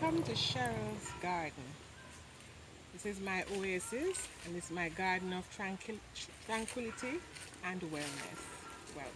Welcome to Cheryl's garden. This is my oasis and this is my garden of tranquility and wellness. Welcome.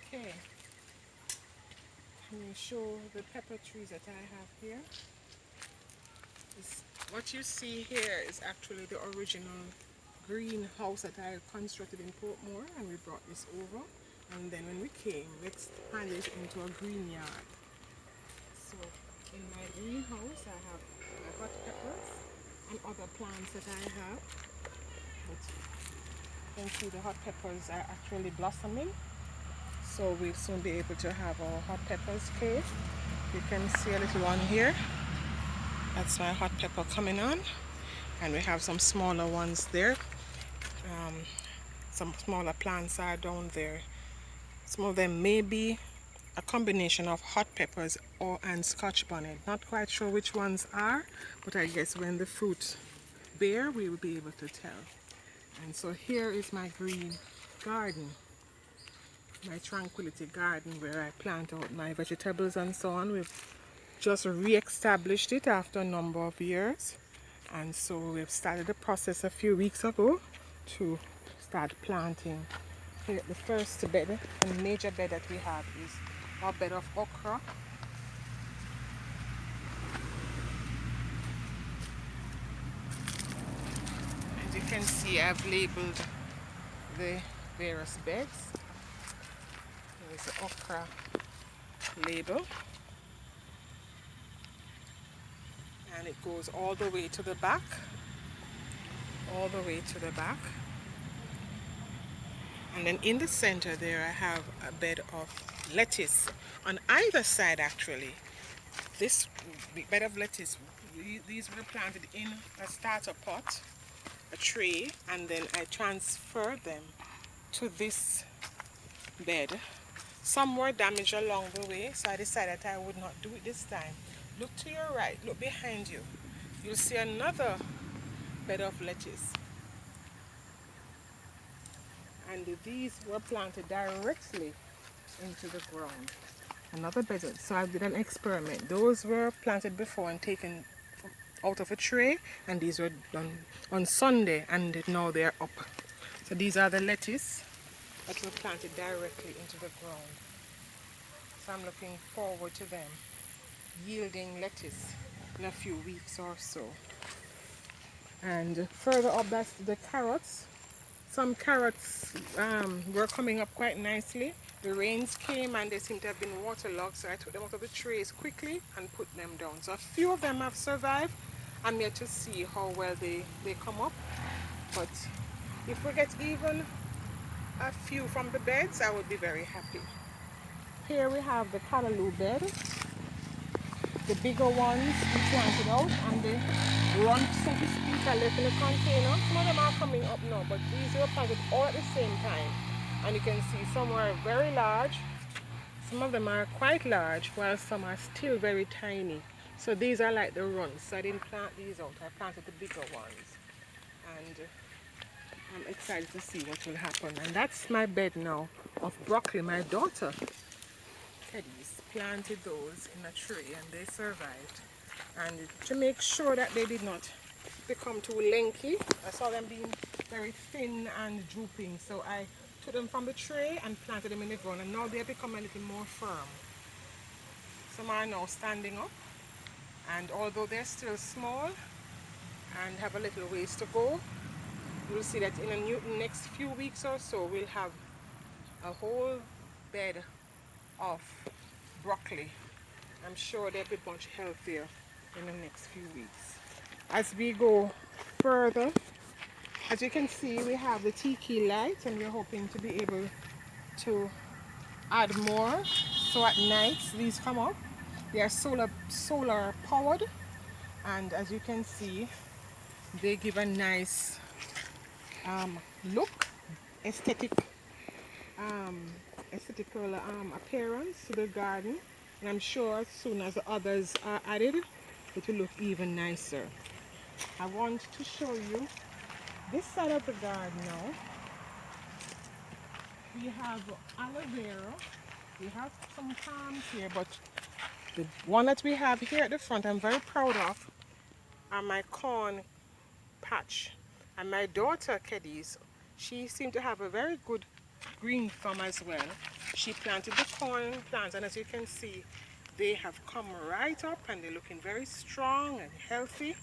Okay, let me show the pepper trees that I have here. What you see here is actually the original greenhouse that I constructed in Portmore, and we brought this over. And then when we came, we expanded it into a green yard. So in my greenhouse, I have my hot peppers and other plants that I have. But you can see the hot peppers are actually blossoming. So we'll soon be able to have our hot peppers cake. You can see a little one here. That's my hot pepper coming on. And we have some smaller ones there. Some smaller plants are down there. Some of them may be a combination of hot peppers and scotch bonnet. Not quite sure which ones are, but I guess when the fruit bear, we will be able to tell. And so here is my green garden, my tranquility garden, where I plant out my vegetables and so on. We've just re-established it after a number of years, and so we've started the process a few weeks ago to start planting. Here, the first bed and major bed that we have is our bed of okra. As you can see, I've labeled the various beds. There's the okra label, and it goes all the way to the back, all the way to the back. And then in the center there I have a bed of lettuce on either side. Actually, this bed of lettuce, these were planted in a starter pot, a tray, and then I transferred them to this bed. Some were damaged along the way, so I decided I would not do it this time. Look to your right, look behind you. You'll see another bed of lettuce. And these were planted directly into the ground. Another bed. So I did an experiment. Those were planted before and taken out of a tray, and these were done on Sunday, and now they're up. So these are the lettuce that were planted directly into the ground. So I'm looking forward to them yielding lettuce in a few weeks or so. And further up, that's the carrots. Some carrots were coming up quite nicely. The rains came and they seem to have been waterlogged, so I took them out of the trays quickly and put them down. So a few of them have survived. I'm yet to see how well they come up. But if we get even a few from the beds, I would be very happy. Here we have the callaloo bed. The bigger ones we planted out and they run, so to speak, I left in a container. Some of them are coming up now, but these were planted all at the same time. And you can see some are very large, some of them are quite large, while some are still very tiny. So these are like the runs. So I didn't plant these out, I planted the bigger ones. And I'm excited to see what will happen. And that's my bed now of broccoli. My daughter Teddy's planted those in a tree and they survived. And to make sure that they did not become too lanky, I saw them being very thin and drooping, so I took them from the tray and planted them in the ground, and now they have become a little more firm. Some are now standing up, and although they're still small and have a little ways to go, you'll see that in the next few weeks or so we'll have a whole bed of broccoli. I'm sure they'll be much healthier in the next few weeks. As we go further, as you can see, we have the tiki light, and we're hoping to be able to add more. So at night these come up. They are solar powered, and as you can see, they give a nice look, aesthetic aesthetical appearance to the garden, and I'm sure as soon as the others are added it will look even nicer. I want to show you this side of the garden now. We have aloe vera. We have some palms here, but the one that we have here at the front I'm very proud of are my corn patch. And my daughter Kedis, she seemed to have a very good green thumb as well. She planted the corn plants, and as you can see, they have come right up and they're looking very strong and healthy.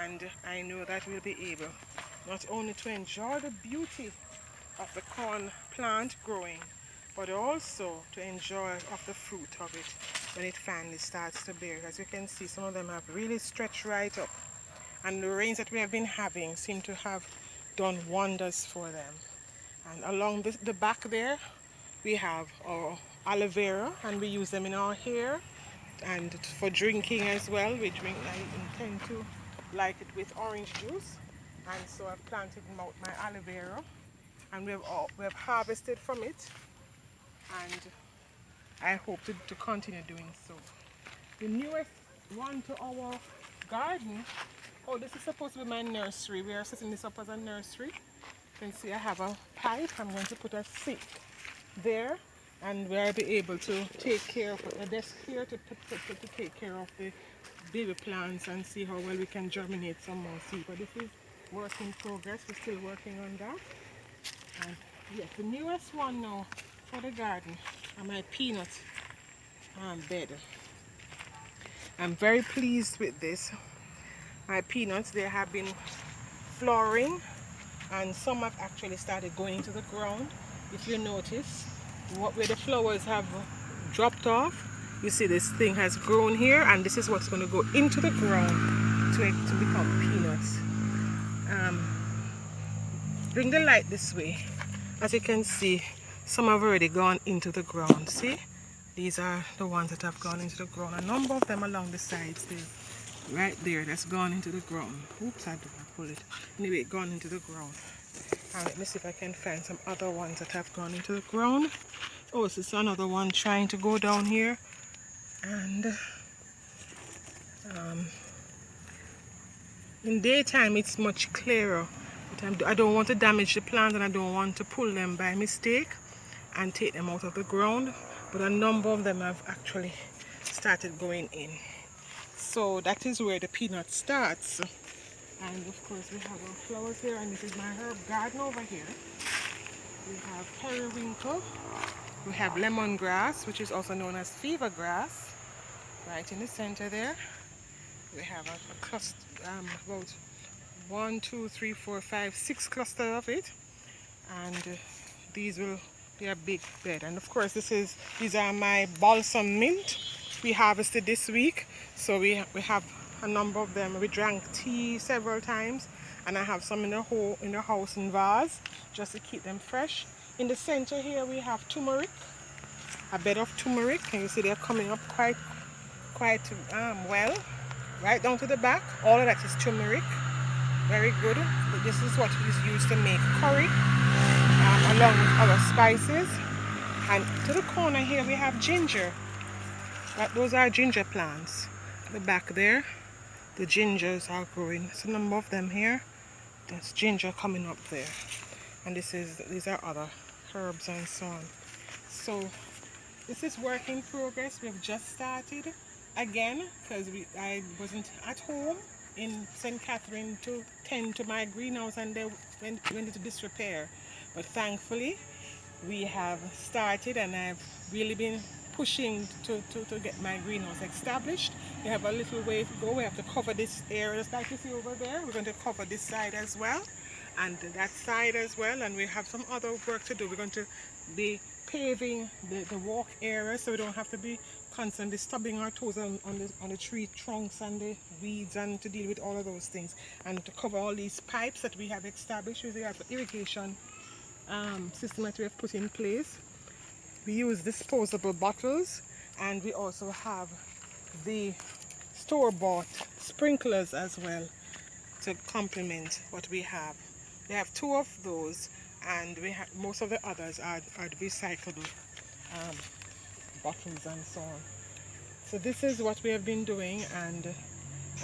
And I know that we'll be able not only to enjoy the beauty of the corn plant growing, but also to enjoy of the fruit of it when it finally starts to bear. As you can see, some of them have really stretched right up, and the rains that we have been having seem to have done wonders for them. And along the back there, we have our aloe vera, and we use them in our hair and for drinking as well. I intend to like it with orange juice, and so I've planted my aloe vera, and we have harvested from it, and I hope to continue doing so. The newest one to our garden, oh, this is supposed to be my nursery. We are setting this up as a nursery. You can see I have a pipe. I'm going to put a sink there, and we'll be able to take care of a desk here to take care of the baby plants and see how well we can germinate some more seed. But this is work in progress. We're still working on that. And yes, the newest one now for the garden are my peanut bed. I'm very pleased with this. My peanuts, they have been flowering, and some have actually started going into the ground. If you notice, where the flowers have dropped off, you see this thing has grown here, and this is what's going to go into the ground to become peanuts. Bring the light this way. As you can see, some have already gone into the ground. See, these are the ones that have gone into the ground. A number of them along the sides there. Right there, that's gone into the ground. Oops, I don't pull it. Anyway, gone into the ground. And let me see if I can find some other ones that have gone into the ground. Oh, this is another one trying to go down here. And in daytime, it's much clearer. But I don't want to damage the plants, and I don't want to pull them by mistake and take them out of the ground. But a number of them have actually started going in. So that is where the peanut starts. And of course we have our flowers here, and this is my herb garden over here. We have periwinkle, we have lemongrass, which is also known as fever grass, right in the center there. We have a cluster, about 1, 2, 3, 4, 5, 6 clusters of it, and these will be a big bed. And of course these are my balsam mint. We harvested this week, so we have a number of them. We drank tea several times, and I have some in the house in vase just to keep them fresh. In the center here we have turmeric, a bed of turmeric, and you see they're coming up quite well, right down to the back. All of that is turmeric, very good. But this is what is used to make curry, along with other spices. And to the corner here we have ginger. Those are ginger plants. At the back there, the gingers are growing. There's a number of them here. There's ginger coming up there. And these are other herbs and so on. So this is work in progress. We have just started again because I wasn't at home in St. Catherine to tend to my greenhouse, and they went into disrepair. But thankfully we have started, and I've really been pushing to get my greenhouse established. We have a little way to go. We have to cover this area like you see over there. We're going to cover this side as well, and that side as well, and we have some other work to do. We're going to be paving the walk area, so we don't have to be constantly stubbing our toes on the tree trunks and the weeds, and to deal with all of those things, and to cover all these pipes that we have established. We have irrigation system that we have put in place. We use disposable bottles, and we also have the store-bought sprinklers as well to complement what we have. We have 2 of those, and most of the others are the recyclable bottles and so on. So this is what we have been doing, and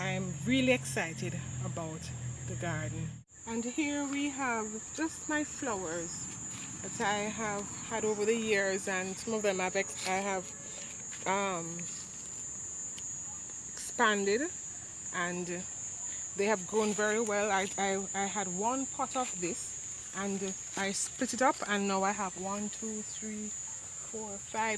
I'm really excited about the garden. And here we have just my flowers that I have had over the years, and some of them I have um, expanded, and they have grown very well. I had one pot of this, and I split it up, and now I have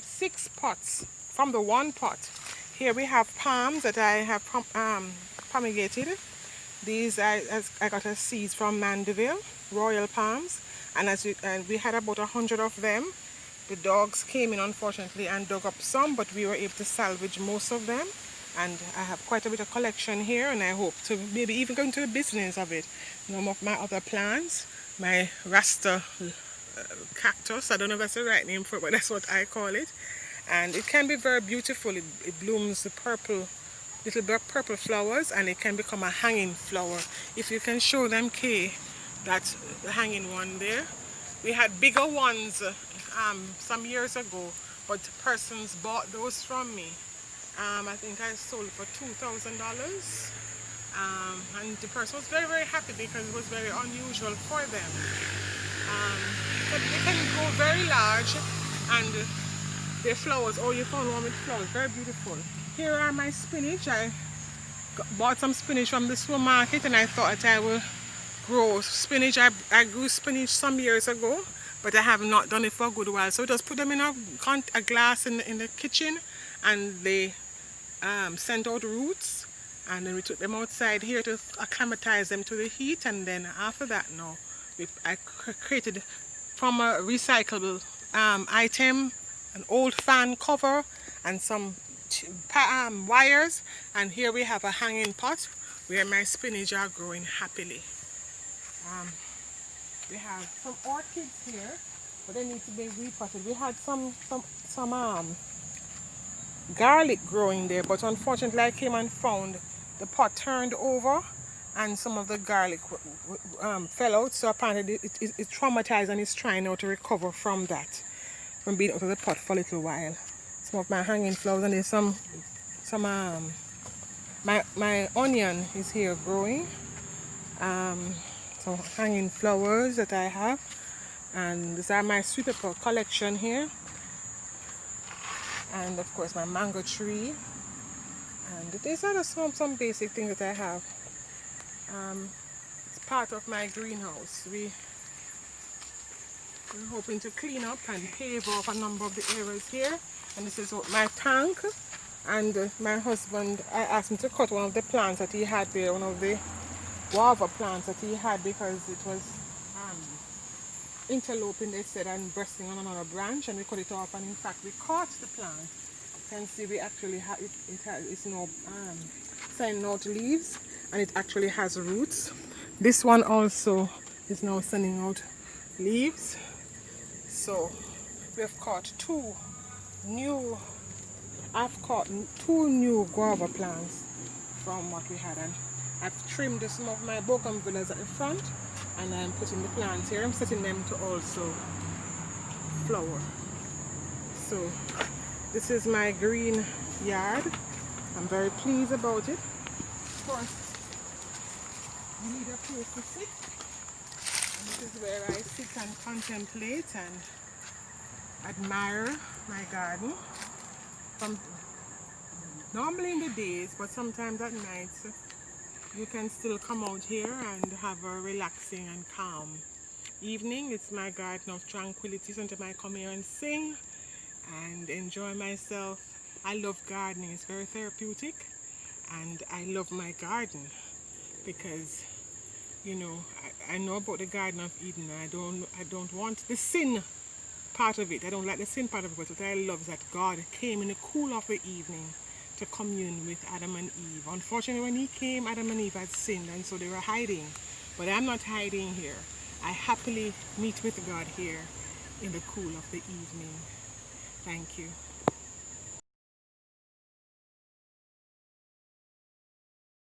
6 pots from the one pot. Here we have palms that I have fumigated. These I got a seeds from Mandeville, Royal Palms, and we had about 100 of them. The dogs came in unfortunately and dug up some, but we were able to salvage most of them. And I have quite a bit of collection here, and I hope to maybe even go into the business of it. Some of my other plants, my Rasta cactus, I don't know if that's the right name for it, but that's what I call it. And it can be very beautiful. It blooms the little purple flowers, and it can become a hanging flower. If you can show them, Kay, that's the hanging one there. We had bigger ones some years ago, but persons bought those from me. I think I sold for $2,000. And the person was very, very happy because it was very unusual for them. But they can grow very large, and their flowers, oh, you found one with flowers, very beautiful. Here are my spinach. I bought some spinach from the supermarket, and I thought that I will grow spinach. I grew spinach some years ago, but I have not done it for a good while. So just put them in a glass in the kitchen, and they sent out roots, and then we took them outside here to acclimatize them to the heat. And then after that, now I created from a recyclable item an old fan cover and some wires, and here we have a hanging pot where my spinach are growing happily. We have some orchids here, but they need to be repotted. We had some garlic growing there, but unfortunately I came and found the pot turned over and some of the garlic fell out, so apparently it traumatized, and it's trying now to recover from that, from being out of the pot for a little while. Some of my hanging flowers, and there's some my onion is here growing. Some hanging flowers that I have, and these are my sweet pepper collection here, and of course my mango tree, and these are some basic things that I have. It's part of my greenhouse. We're hoping to clean up and pave off a number of the areas here, and this is my tank. And my husband, I asked him to cut one of the plants that he had there, one of the guava plants that he had, because it was interloping, they said, and bursting on another branch, and we cut it off, and in fact we caught the plant. You can see we actually have it's now sending out leaves, and it actually has roots. This one also is now sending out leaves. So we have caught I've caught 2 new guava plants from what we had, and I've trimmed some of my bougainvilleas at the front, and I'm putting the plants here. I'm setting them to also flower. So this is my green yard. I'm very pleased about it. Of course, you need a place to sit, and this is where I sit and contemplate and admire my garden. Normally in the days, but sometimes at night you can still come out here and have a relaxing and calm evening. It's my garden of tranquility. Sometimes I come here and sing and enjoy myself. I love gardening. It's very therapeutic, and I love my garden because, you know, I know about the Garden of Eden. I don't want the sin part of it. I don't like the sin part of it, but what I love is that God came in the cool of the evening to commune with Adam and Eve. Unfortunately, when he came, Adam and Eve had sinned, and so they were hiding. But I'm not hiding here. I happily meet with God here in the cool of the evening. Thank you.